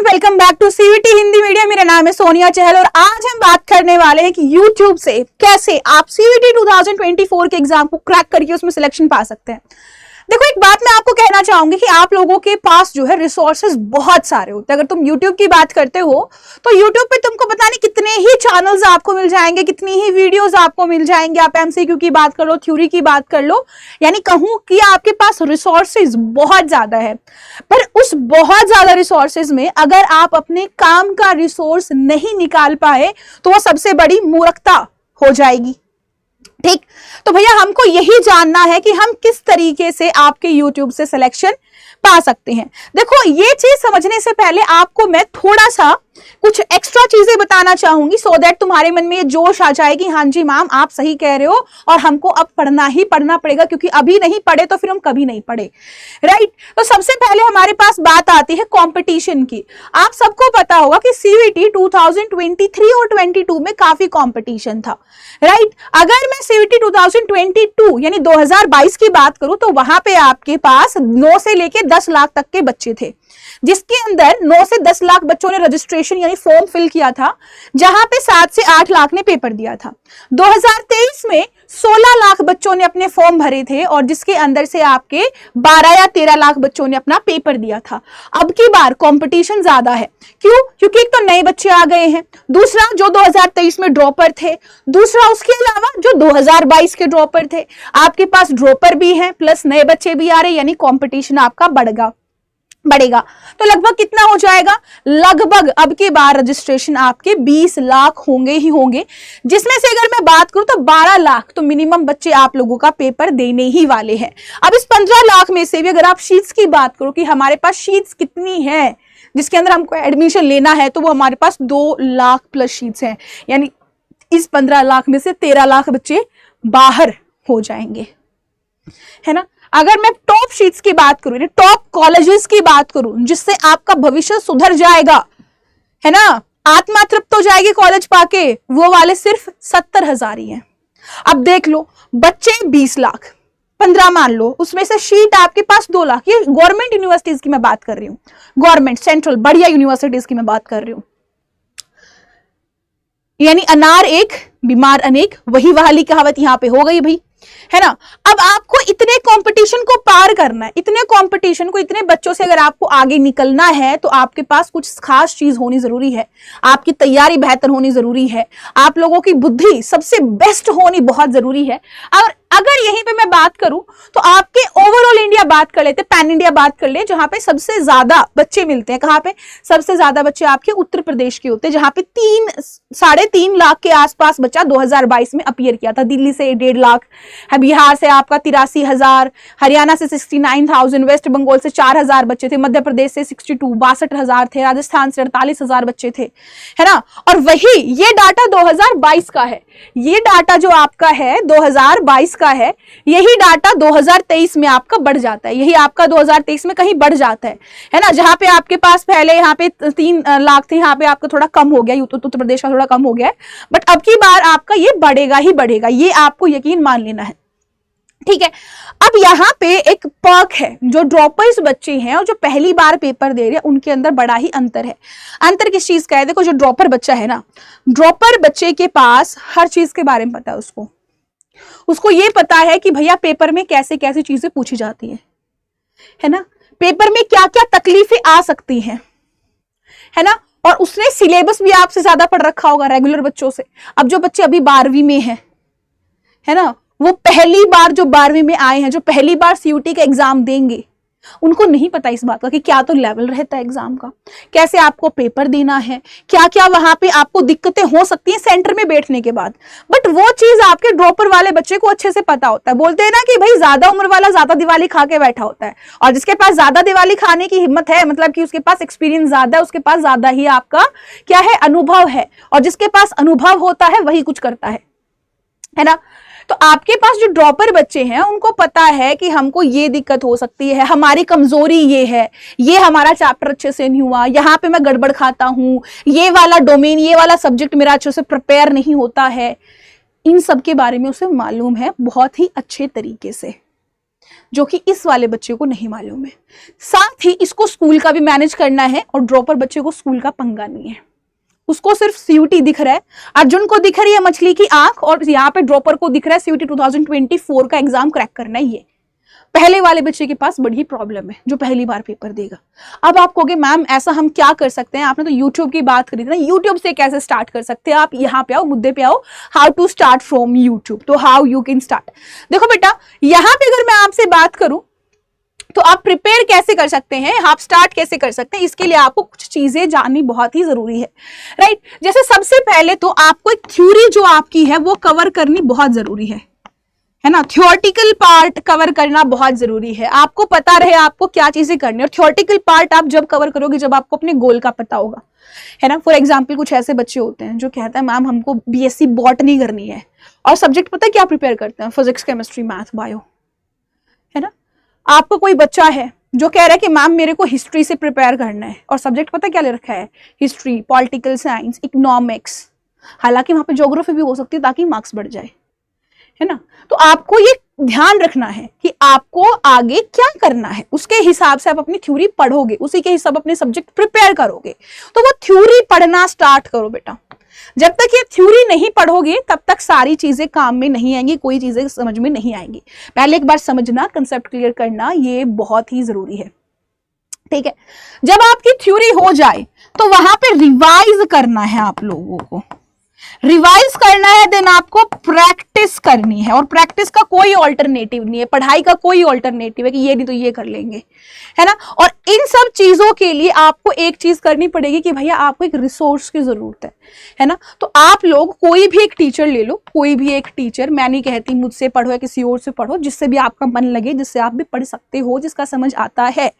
Everyone, welcome back to CVT Hindi media. मेरा नाम है सोनिया चहल और आज हम बात करने वाले हैं कि YouTube से कैसे आप सीवीटी 2024 के एग्जाम को क्रैक करके उसमें सिलेक्शन पा सकते हैं। देखो, एक बात मैं आपको कहना चाहूंगी कि आप लोगों के पास जो है रिसोर्सेज बहुत सारे होते हैं। अगर तुम YouTube की बात करते हो तो YouTube पे तुमको पता नहीं कितने ही चैनल्स आपको मिल जाएंगे, कितनी ही वीडियोस आपको मिल जाएंगे। आप MCQ की बात कर लो, थ्योरी की बात कर लो, यानी कहूं कि आपके पास रिसोर्सेज बहुत ज्यादा है। पर उस बहुत ज्यादा रिसोर्सेज में अगर आप अपने काम का रिसोर्स नहीं निकाल पाए तो वो सबसे बड़ी मूर्खता हो जाएगी। ठीक, तो भैया हमको यही जानना है कि हम किस तरीके से आपके YouTube से सिलेक्शन पा सकते हैं। देखो, ये चीज समझने से पहले आपको मैं थोड़ा सा कुछ एक्स्ट्रा चीजें बताना चाहूंगी सो दैट तुम्हारे मन में ये जोश आ जाए कि हाँ जी मैम, आप सही कह रहे हो और हमको अब पढ़ना ही पढ़ना पड़ेगा, क्योंकि अभी नहीं पढ़े तो फिर हम कभी नहीं पढ़े। राइट, तो सबसे पहले हमारे पास बात आती है कंपटीशन की। आप सबको पता होगा कि CVT 2023 और 22 में काफी कंपटीशन था। राइट, अगर मैं CVT 2022 यानी 2022 की बात करूं तो वहां पे आपके पास 9 से लेके 10 लाख तक के बच्चे थे, जिसके अंदर 9 से 10 लाख बच्चों ने रजिस्ट्रेशन यानी फॉर्म फिल किया था, जहां पे 7 से 8 लाख ने पेपर दिया था। 2023 में 16 लाख बच्चों ने अपने फॉर्म भरे थे और जिसके अंदर से आपके 12 या 13 लाख बच्चों ने अपना पेपर दिया था। अब की बार कंपटीशन ज्यादा है। क्यों? क्योंकि एक तो नए बच्चे आ गए हैं, दूसरा जो 2023 में ड्रॉपर थे, दूसरा उसके अलावा जो 2022 के ड्रॉपर थे। आपके पास ड्रॉपर भी हैं प्लस नए बच्चे भी आ रहे, यानी कंपटीशन आपका बढ़ेगा। तो लगभग कितना हो जाएगा? लगभग अब की बार रजिस्ट्रेशन आपके 20 लाख होंगे ही होंगे, जिसमें से अगर मैं बात करूं तो 12 लाख तो मिनिमम बच्चे आप लोगों का पेपर देने ही वाले हैं। अब इस 15 लाख में से भी अगर आप शीट्स की बात करो कि हमारे पास शीट्स कितनी है जिसके अंदर हमको एडमिशन लेना है, तो वो हमारे पास 2 लाख प्लस शीट्स हैं, यानी इस 15 लाख में से 13 लाख बच्चे बाहर हो जाएंगे, है ना। अगर मैं टॉप शीट्स की बात करूं, टॉप कॉलेजेस की बात करूं जिससे आपका भविष्य सुधर जाएगा, है ना, आत्मा तृप्त हो जाएगी कॉलेज पाके, वो वाले सिर्फ 70,000 ही हैं। अब देख लो, बच्चे 20 लाख, 15 मान लो, उसमें से शीट आपके पास 2 लाख। ये गवर्नमेंट यूनिवर्सिटीज की मैं बात कर रही हूँ, गवर्नमेंट सेंट्रल बढ़िया यूनिवर्सिटीज की मैं बात कर रही हूँ। यानी अनार एक बीमार अनेक, वही वाली कहावत यहां पे हो गई भाई, है ना। अब आपको इतने कंपटीशन को पार करना है, इतने कंपटीशन को, इतने बच्चों से अगर आपको आगे निकलना है तो आपके पास कुछ खास चीज होनी जरूरी है। आपकी तैयारी बेहतर होनी जरूरी है, आप लोगों की बुद्धि सबसे बेस्ट होनी बहुत जरूरी है। और अगर यहीं पे मैं बात करूं तो आपके ओवरऑल इंडिया बात कर लेते, पैन इंडिया बात कर ले, जहां पे सबसे ज्यादा बच्चे मिलते हैं। कहां पे सबसे ज्यादा बच्चे? आपके उत्तर प्रदेश के होते हैं, जहां पे 3.5 लाख के आसपास बच्चा 2022 में अपीयर किया था। दिल्ली से 1.5 लाख, बिहार से आपका 83,000, हरियाणा से 69,000, वेस्ट बंगाल से 4,000 बच्चे थे, मध्य प्रदेश से 62,000 थे, राजस्थान से 48,000 बच्चे थे, है ना। और वही ये डाटा 2022 का है, ये डाटा जो आपका है 2022 का है, यही डाटा 2023 में आपका बढ़ जाता है, यही आपका 2023 में कहीं बढ़ जाता है ना। जहां पे आपके पास पहले यहाँ पे 3 लाख थे, यहाँ पे आपका थोड़ा कम हो गया, उत्तर प्रदेश का थोड़ा कम हो गया है, बट अब की बार आपका ये बढ़ेगा ही बढ़ेगा, ये आपको यकीन मान लेना है। ठीक है, अब यहाँ पे एक पर्क है, जो ड्रॉपर्स बच्चे हैं और जो पहली बार पेपर दे रहे हैं उनके अंदर बड़ा ही अंतर है। अंतर किस चीज का है? देखो, जो ड्रॉपर बच्चा है ना, ड्रॉपर बच्चे के पास हर चीज के बारे में पता है, उसको ये पता है कि भैया पेपर में कैसे कैसे चीजें पूछी जाती है ना, पेपर में क्या क्या तकलीफें आ सकती हैं, है ना। और उसने सिलेबस भी आपसे ज्यादा पढ़ रखा होगा रेगुलर बच्चों से। अब जो बच्चे अभी 12वीं में है ना, वो पहली बार जो 12वीं में आए हैं, जो पहली बार CUT का एग्जाम देंगे, उनको नहीं पता इस बात का कि क्या तो लेवल रहता है एग्जाम का, कैसे आपको पेपर देना है, क्या क्या वहां पे आपको दिक्कतें हो सकती हैं सेंटर में बैठने के बाद। बट वो चीज आपके ड्रॉपर वाले बच्चे को अच्छे से पता होता है। बोलते हैं ना कि भाई ज्यादा उम्र वाला ज्यादा दिवाली खा के बैठा होता है, और जिसके पास ज्यादा दिवाली खाने की हिम्मत है, मतलब कि उसके पास एक्सपीरियंस ज्यादा है, उसके पास ज्यादा ही आपका क्या है, अनुभव है, और जिसके पास अनुभव होता है वही कुछ करता है ना। तो आपके पास जो ड्रॉपर बच्चे हैं उनको पता है कि हमको ये दिक्कत हो सकती है, हमारी कमजोरी ये है, ये हमारा चैप्टर अच्छे से नहीं हुआ, यहाँ पे मैं गड़बड़ खाता हूं, ये वाला डोमेन, ये वाला सब्जेक्ट मेरा अच्छे से प्रिपेयर नहीं होता है। इन सब के बारे में उसे मालूम है बहुत ही अच्छे तरीके से। जो कि इस वाले बच्चे को नहीं मालूम है। साथ ही इसको स्कूल का भी मैनेज करना है और ड्रॉपर बच्चे को स्कूल का पंगा नहीं है। उसको सिर्फ सीयूटी दिख रहा है, अर्जुन को दिख रही है मछली की आंख, और यहाँ पे ड्रॉपर को दिख रहा है सीयूटी 2024 का एग्जाम क्रैक करना ही है। पहले वाले बच्चे के पास बड़ी प्रॉब्लम है जो पहली बार पेपर देगा। अब आप कहोगे मैम ऐसा हम क्या कर सकते हैं, आपने तो यूट्यूब की बात करी थी ना, यूट्यूब से कैसे स्टार्ट कर सकते हैं आप, यहाँ पे आओ, मुद्दे पे आओ, how to start from YouTube. तो हाउ यू कैन स्टार्ट, देखो बेटा यहाँ पे अगर मैं आपसे बात करूं तो आप प्रिपेयर कैसे कर सकते हैं, आप स्टार्ट कैसे कर सकते हैं, इसके लिए आपको कुछ चीजें जाननी बहुत ही जरूरी है, राइट। जैसे सबसे पहले तो आपको एक थ्योरी जो आपकी है वो कवर करनी बहुत जरूरी है ना। थ्योरेटिकल पार्ट कवर करना बहुत जरूरी है, आपको पता रहे आपको क्या चीजें करनी है। और थ्योरेटिकल पार्ट आप जब कवर करोगे जब आपको अपने गोल का पता होगा, है ना। फॉर एग्जाम्पल कुछ ऐसे बच्चे होते हैं जो कहते हैं मैम हमको बीएससी बॉटनी करनी है, और सब्जेक्ट पता है क्या प्रिपेयर करते हैं, फिजिक्स, केमिस्ट्री, मैथ, बायो, है ना। आपको कोई बच्चा है जो कह रहा है कि मैम मेरे को हिस्ट्री से प्रिपेयर करना है, और सब्जेक्ट पता क्या ले रखा है, हिस्ट्री, पॉलिटिकल साइंस, इकोनॉमिक्स, हालांकि वहां पे ज्योग्राफी भी हो सकती है ताकि मार्क्स बढ़ जाए, है ना। तो आपको ये ध्यान रखना है कि आपको आगे क्या करना है, उसके हिसाब से आप अपनी थ्योरी पढ़ोगे, उसी के हिसाब अपने सब्जेक्ट प्रिपेयर करोगे। तो वो थ्योरी पढ़ना स्टार्ट करो बेटा। जब तक ये थ्योरी नहीं पढ़ोगे तब तक सारी चीजें काम में नहीं आएंगी, कोई चीजें समझ में नहीं आएंगी। पहले एक बार समझना, कंसेप्ट क्लियर करना, ये बहुत ही जरूरी है, ठीक है। जब आपकी थ्योरी हो जाए तो वहां पे रिवाइज करना है, आप लोगों को रिवाइज करना है, देन आपको प्रैक्टिस करनी है। और प्रैक्टिस का कोई ऑल्टरनेटिव नहीं है, पढ़ाई का कोई ऑल्टरनेटिव है कि ये नहीं तो ये कर लेंगे, है ना। और इन सब चीजों के लिए आपको एक चीज करनी पड़ेगी कि भैया आपको एक रिसोर्स की जरूरत है ना। तो आप लोग कोई भी एक टीचर ले लो, कोई भी एक टीचर, मैं नहीं कहती मुझसे पढ़ो या किसी और से पढ़ो, जिससे भी आपका मन लगे, जिससे आप भी पढ़ सकते हो, जिसका समझ आता है,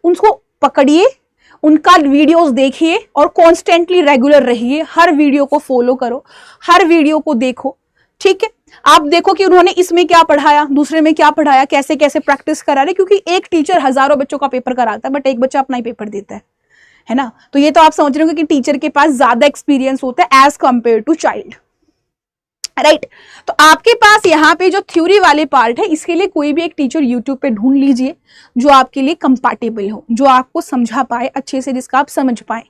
उनको पकड़िए, उनका वीडियोस देखिए और कॉन्स्टेंटली रेगुलर रहिए। हर वीडियो को फॉलो करो, हर वीडियो को देखो, ठीक है। आप देखो कि उन्होंने इसमें क्या पढ़ाया, दूसरे में क्या पढ़ाया, कैसे कैसे प्रैक्टिस करा रहे, क्योंकि एक टीचर हजारों बच्चों का पेपर कराता है बट एक बच्चा अपना ही पेपर देता है ना। तो ये तो आप समझ रहे हो कि टीचर के पास ज्यादा एक्सपीरियंस होता है as compare to child, right. तो आपके पास यहाँ पे जो थ्योरी वाले पार्ट है, इसके लिए कोई भी एक टीचर यूट्यूब पे ढूंढ लीजिए जो आपके लिए कंपैटिबल हो, जो आपको समझा पाए अच्छे से, जिसका आप समझ पाए,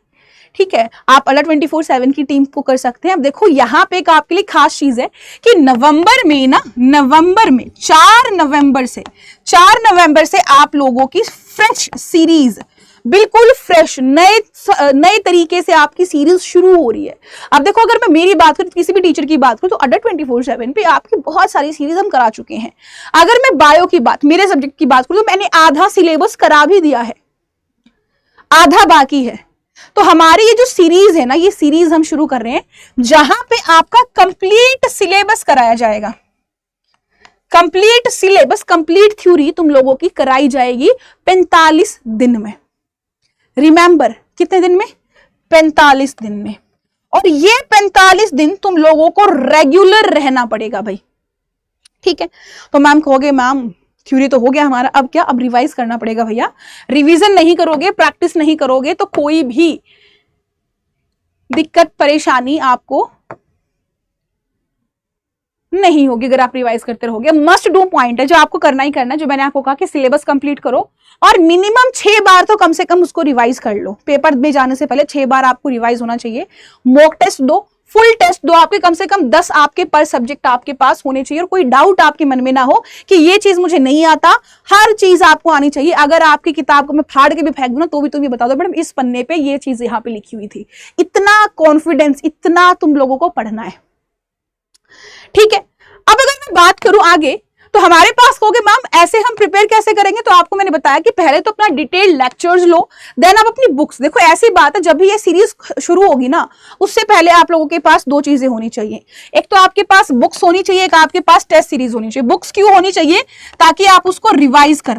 ठीक है। आप अलर्ट 24/7 की टीम को कर सकते हैं। अब देखो यहाँ पे एक आपके लिए खास चीज है कि नवंबर में 4 नवंबर से आप लोगों की फ्रेश सीरीज, बिल्कुल फ्रेश नए तरीके से आपकी सीरीज शुरू हो रही है। अब देखो अगर मैं मेरी बात करूं, किसी भी टीचर की बात करूं, तो अडर 24/7 पे आपकी बहुत सारी सीरीज हम करा चुके हैं। अगर मैं बायो की बात, मेरे सब्जेक्ट की बात करूं, तो मैंने आधा सिलेबस करा भी दिया है, आधा बाकी है। तो हमारी ये जो सीरीज है ना, ये सीरीज हम शुरू कर रहे हैं जहां पे आपका कंप्लीट सिलेबस कराया जाएगा। कंप्लीट सिलेबस, कंप्लीट थ्योरी तुम लोगों की कराई जाएगी 45 दिन में। रिमेंबर, कितने दिन में? 45 दिन में। और ये 45 दिन तुम लोगों को रेगुलर रहना पड़ेगा भाई, ठीक है। तो मैम कहोगे मैम थ्योरी तो हो गया हमारा, अब क्या, अब रिवाइज करना पड़ेगा भैया। रिवीजन नहीं करोगे, प्रैक्टिस नहीं करोगे तो कोई भी दिक्कत परेशानी आपको नहीं होगी अगर आप रिवाइज करते रहोगे। मस्ट डू पॉइंट है जो आपको करना ही करना है, जो मैंने आपको कहा कि सिलेबस कंप्लीट करो और मिनिमम 6 बार तो कम से कम उसको रिवाइज कर लो। पेपर में जाने से पहले 6 बार आपको रिवाइज होना चाहिए। मॉक टेस्ट दो, फुल टेस्ट दो, आपके कम से कम 10 आपके पर सब्जेक्ट आपके पास होने चाहिए और कोई डाउट आपके मन में ना हो कि ये चीज मुझे नहीं आता। हर चीज आपको आनी चाहिए। अगर आपकी किताब को मैं फाड़ के भी फेंक दूं ना तो भी तुम ये बता दो मैडम इस पन्ने पे ये चीज यहाँ पे लिखी हुई थी। इतना कॉन्फिडेंस, इतना तुम लोगों को पढ़ना है, ठीक है। अब अगर मैं बात करूं आगे, तो हमारे पास कहोगे मैम ऐसे हम प्रिपेयर कैसे करेंगे, तो आपको मैंने बताया कि पहले तो अपना डिटेल्ड लेक्चर्स लो, देन आप अपनी बुक्स देखो। ऐसी बात है जब भी ये सीरीज शुरू होगी ना, उससे पहले आप लोगों के पास 2 चीजें होनी चाहिए। एक तो आपके पास बुक्स होनी चाहिए, एक आपके पास टेस्ट सीरीज होनी चाहिए। बुक्स क्यों होनी चाहिए? ताकि आप उसको रिवाइज कर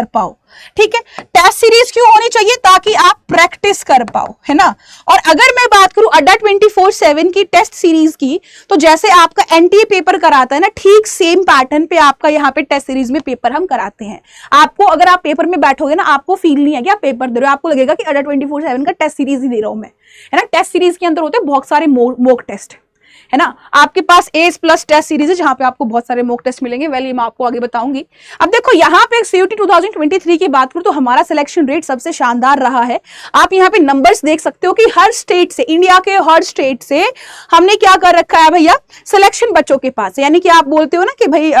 पाओ, ठीक है। टेस्ट सीरीज क्यों होनी चाहिए? ताकि आप प्रैक्टिस कर पाओ, है ना। और अगर मैं बात करूं अड्डा 24/7 की टेस्ट सीरीज की, तो जैसे आपका एनटीए पेपर कराता है ना, ठीक सेम पैटर्न पे आपका यहाँ पे टेस्ट सीरीज में पेपर हम कराते हैं। आपको अगर आप पेपर में बैठोगे ना, आपको फील नहीं है कि आप पेपर दे रहे हो, आपको लगेगा कि अड्डा 24/7 का टेस्ट सीरीज ही दे रहा हूं मैं, है ना। टेस्ट सीरीज के अंदर होते हैं बहुत सारे मॉक टेस्ट, है ना। आपके पास एस प्लस टेस्ट सीरीज है जहां पे आपको बहुत सारे मॉक टेस्ट मिलेंगे, वेल ये मैं आपको आगे बताऊंगी। अब देखो यहाँ पे सीयूटी 2023 की बात करूं तो हमारा सिलेक्शन रेट सबसे शानदार रहा है। आप यहाँ पे नंबर्स देख सकते हो कि हर स्टेट से, इंडिया के हर स्टेट से हमने क्या कर रखा है भैया, सिलेक्शन बच्चों के पास, यानी कि आप बोलते हो ना कि भाई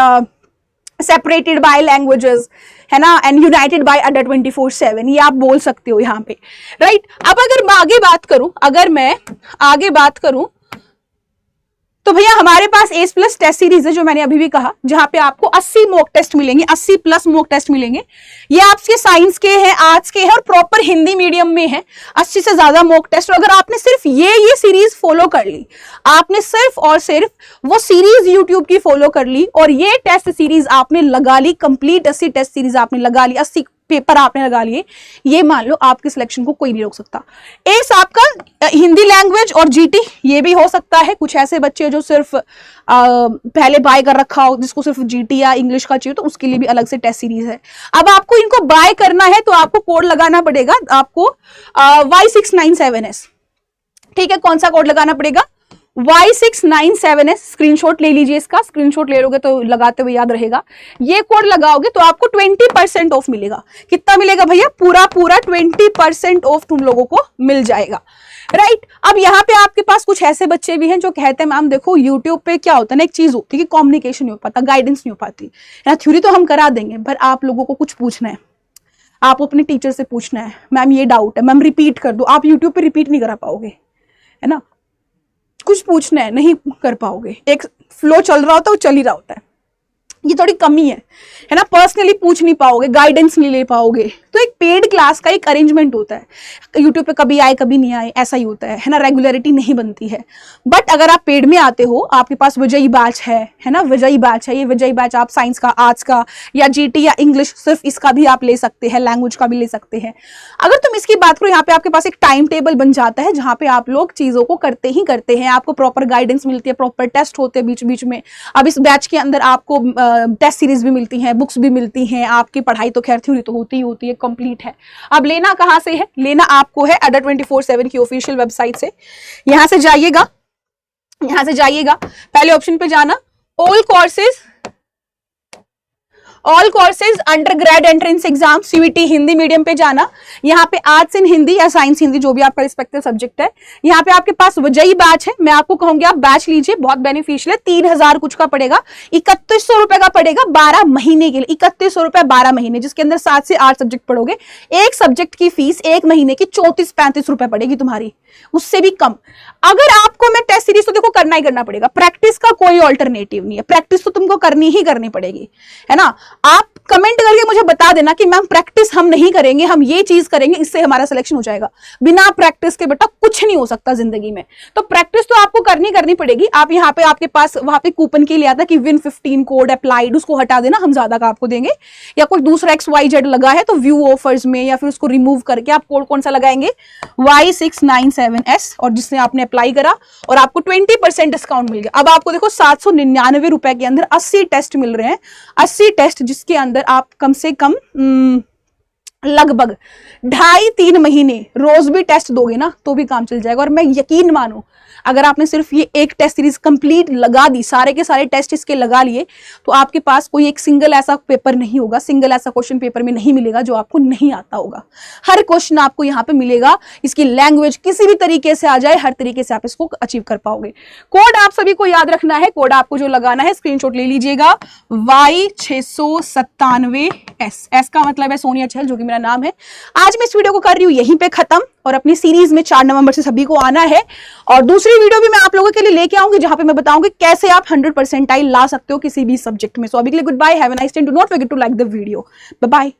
सेपरेटेड बाय लैंग्वेजेस, है ना, एंड यूनाइटेड बाय अंडर 24/7, ये आप बोल सकते हो यहाँ पे, राइट। अब अगर मैं आगे बात करूं, अगर मैं आगे बात करूं तो भैया हमारे पास एस प्लस टेस्ट सीरीज है जो मैंने अभी भी कहा, जहां पे आपको 80 मॉक टेस्ट मिलेंगे, 80 प्लस मॉक टेस्ट मिलेंगे। ये आपके साइंस के हैं, आर्ट्स के हैं और प्रॉपर हिंदी मीडियम में है, 80 से ज्यादा मॉक टेस्ट। अगर आपने सिर्फ ये सीरीज फॉलो कर ली, आपने सिर्फ और सिर्फ वो सीरीज यूट्यूब की फॉलो कर ली और ये टेस्ट सीरीज आपने लगा ली, कंप्लीट 80 टेस्ट सीरीज आपने लगा ली, 80 पेपर आपने लगा लिए, ये मान लो आपके सिलेक्शन को कोई नहीं रोक सकता। एस आपका हिंदी लैंग्वेज और जीटी ये भी हो सकता है। कुछ ऐसे बच्चे जो सिर्फ पहले बाय कर रखा हो, जिसको सिर्फ जीटी या इंग्लिश का चाहिए, तो उसके लिए भी अलग से टेस्ट सीरीज है। अब आपको इनको बाय करना है तो आपको कोड लगाना पड़ेगा, आपको Y697S, ठीक है। कौन सा कोड लगाना पड़ेगा, Y697S। स्क्रीनशॉट ले लीजिए, इसका स्क्रीनशॉट ले लोगे तो लगाते हुए याद रहेगा। ये कोड लगाओगे तो आपको 20% ऑफ मिलेगा। कितना मिलेगा भैया, पूरा 20% ऑफ तुम लोगों को मिल जाएगा, राइट। अब यहाँ पे आपके पास कुछ ऐसे बच्चे भी हैं जो कहते हैं मैम देखो यूट्यूब पे क्या होता है ना, एक चीज होती है कि कम्युनिकेशन नहीं हो पाता, गाइडेंस नहीं हो पाती ना, थ्योरी तो हम करा देंगे पर आप लोगों को कुछ पूछना है, आप अपने टीचर से पूछना है, मैम ये डाउट है, मैम रिपीट कर दो। आप यूट्यूब पे रिपीट नहीं करा पाओगे, है ना, कुछ पूछना है, नहीं कर पाओगे। एक फ्लो चल रहा होता है, वो चल ही रहा होता है, ये थोड़ी कमी है ना। पर्सनली पूछ नहीं पाओगे, गाइडेंस नहीं ले पाओगे। तो एक पेड क्लास का एक अरेंजमेंट होता है, यूट्यूब पे कभी आए कभी नहीं आए, ऐसा ही होता है ना, रेगुलरिटी नहीं बनती है। बट अगर आप पेड में आते हो, आपके पास विजयी बैच है ना, विजयी बैच है, ये विजयी बैच आप साइंस का, आर्ट्स का या जीटी या इंग्लिश, सिर्फ इसका भी आप ले सकते हैं, लैंग्वेज का भी ले सकते हैं। अगर तुम इसकी बात करो, यहाँ पे आपके पास एक टाइम टेबल बन जाता है जहाँ पे आप लोग चीजों को करते ही करते हैं, आपको प्रॉपर गाइडेंस मिलती है, प्रॉपर टेस्ट होते हैं बीच बीच में। अब इस बैच के अंदर आपको टेस्ट सीरीज भी मिलती हैं, बुक्स भी मिलती हैं, आपकी पढ़ाई तो खैर थ्योरी तो होती ही होती है, कंप्लीट है। अब लेना कहां से है, लेना आपको है अंडर 24/7 की ऑफिशियल वेबसाइट से। यहां से जाइएगा, यहां से जाइएगा, पहले ऑप्शन पे जाना, all courses under grade entrance exam CUET Hindi medium पे जाना। यहाँ पे आर्ट्स इन हिंदी या साइंस हिंदी जो भी आपका रिस्पेक्टिव सब्जेक्ट है, यहाँ पे आपके पास विजयी बैच है। मैं आपको कहूंगी आप बैच लीजिए, बहुत बेनिफिशियल है। 3000 कुछ का पड़ेगा, 3100 रुपए का पड़ेगा 12 महीने के लिए, 3100 रुपए 12 महीने, जिसके अंदर 7 से 8 सब्जेक्ट पढ़ोगे। एक सब्जेक्ट की फीस एक महीने की 34-35 रुपए पड़ेगी तुम्हारी, उससे भी कम। अगर आपको मैं टेस्ट सीरीज तो देखो करना ही करना पड़ेगा, प्रैक्टिस का कोई ऑल्टरनेटिव नहीं है, प्रैक्टिस तो तुमको करनी ही करनी पड़ेगी, है ना। आप कमेंट करके मुझे बता देना कि मैम प्रैक्टिस हम नहीं करेंगे, हम ये चीज करेंगे, इससे हमारा सिलेक्शन हो जाएगा। बिना प्रैक्टिस के बेटा कुछ नहीं हो सकता जिंदगी में, तो प्रैक्टिस तो आपको करनी पड़ेगी। आप यहाँ पे आपके पास वहां पे कूपन के लिए आता है कि विन 15 कोड अप्लाइड, उसको हटा देना, हम ज्यादा का आपको देंगे। या कोई दूसरा XYZ लगा है तो व्यू ऑफर्स में, या फिर उसको रिमूव करके आप कोड कौन सा लगाएंगे, Y697S, और जिसने आपने अप्लाई करा और आपको 20% डिस्काउंट मिल गया। अब आपको देखो 799 रुपए के अंदर 80 टेस्ट मिल रहे हैं, 80 टेस्ट जिसके अंदर आप कम से कम लगभग 2.5-3 महीने रोज भी टेस्ट दोगे ना तो भी काम चल जाएगा। और मैं यकीन मानो, अगर आपने सिर्फ ये एक टेस्ट सीरीज कंप्लीट लगा दी, सारे के सारे टेस्ट इसके लगा लिए, तो आपके पास कोई एक सिंगल ऐसा पेपर नहीं होगा, सिंगल ऐसा क्वेश्चन पेपर में नहीं मिलेगा जो आपको नहीं आता होगा। हर क्वेश्चन आपको यहाँ पे मिलेगा, इसकी लैंग्वेज किसी भी तरीके से आ जाए, हर तरीके से आप इसको अचीव कर पाओगे। कोड आप सभी को याद रखना है, कोड आपको जो लगाना है स्क्रीनशॉट ले लीजिएगा, Y697S। एस का मतलब है सोनिया चहल, जो कि मेरा नाम है। आज मैं इस वीडियो को कर रही हूँ यहीं पे खत्म, और अपनी सीरीज में 4 नवंबर से सभी को आना है। और दूसरी वीडियो भी मैं आप लोगों के लिए लेके आऊंगी जहां पे मैं बताऊंगी कैसे आप 100% ला सकते हो किसी भी सब्जेक्ट में। सो अभी के लिए good bye, have a nice day, do not forget to like the video, bye bye.